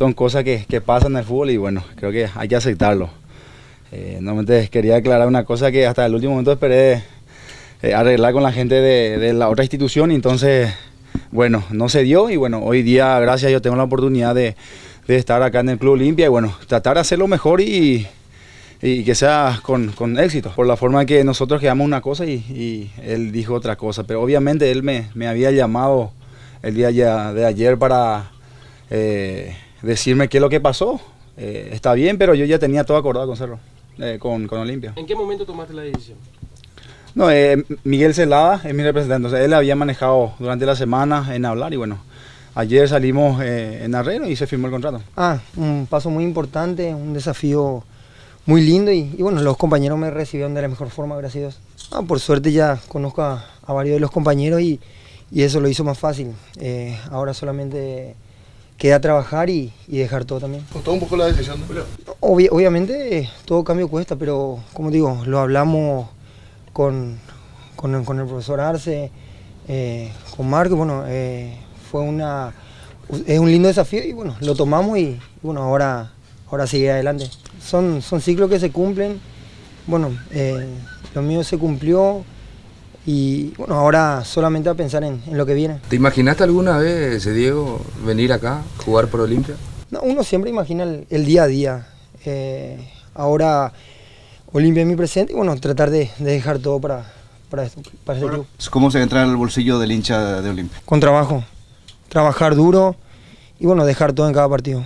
Son cosas que pasan en el fútbol y bueno, creo que hay que aceptarlo. Normalmente quería aclarar una cosa que hasta el último momento esperé arreglar con la gente de la otra institución y entonces, bueno, no se dio y bueno, hoy día gracias a Dios tengo la oportunidad de estar acá en el Club Olimpia y bueno, tratar de hacerlo mejor y que sea con éxito, por la forma que nosotros quedamos una cosa y él dijo otra cosa, pero obviamente él me había llamado el día de ayer para decirme qué es lo que pasó. Está bien, pero yo ya tenía todo acordado con Cerro, con Olimpia. ¿En qué momento tomaste la decisión? No, Miguel Celada es mi representante, o sea, él había manejado durante la semana en hablar y bueno, ayer salimos en arreglo y se firmó el contrato. Un paso muy importante, un desafío muy lindo y bueno, los compañeros me recibieron de la mejor forma, gracias a Dios. Por suerte ya conozco a varios de los compañeros y eso lo hizo más fácil. Ahora solamente queda trabajar y dejar todo también. ¿Costó un poco la decisión? Obviamente todo cambio cuesta, pero como digo, lo hablamos con el profesor Arce, con Marco, bueno, es un lindo desafío y bueno, lo tomamos y bueno, ahora seguir adelante. Son ciclos que se cumplen, bueno, lo mío se cumplió y bueno, ahora solamente a pensar en lo que viene. ¿Te imaginaste alguna vez, Diego, venir acá, jugar por Olimpia? No, uno siempre imagina el día a día. Ahora Olimpia es mi presente y bueno, tratar de dejar todo para este club. ¿Cómo se entra en el bolsillo del hincha de Olimpia? Con trabajo, trabajar duro y bueno, dejar todo en cada partido.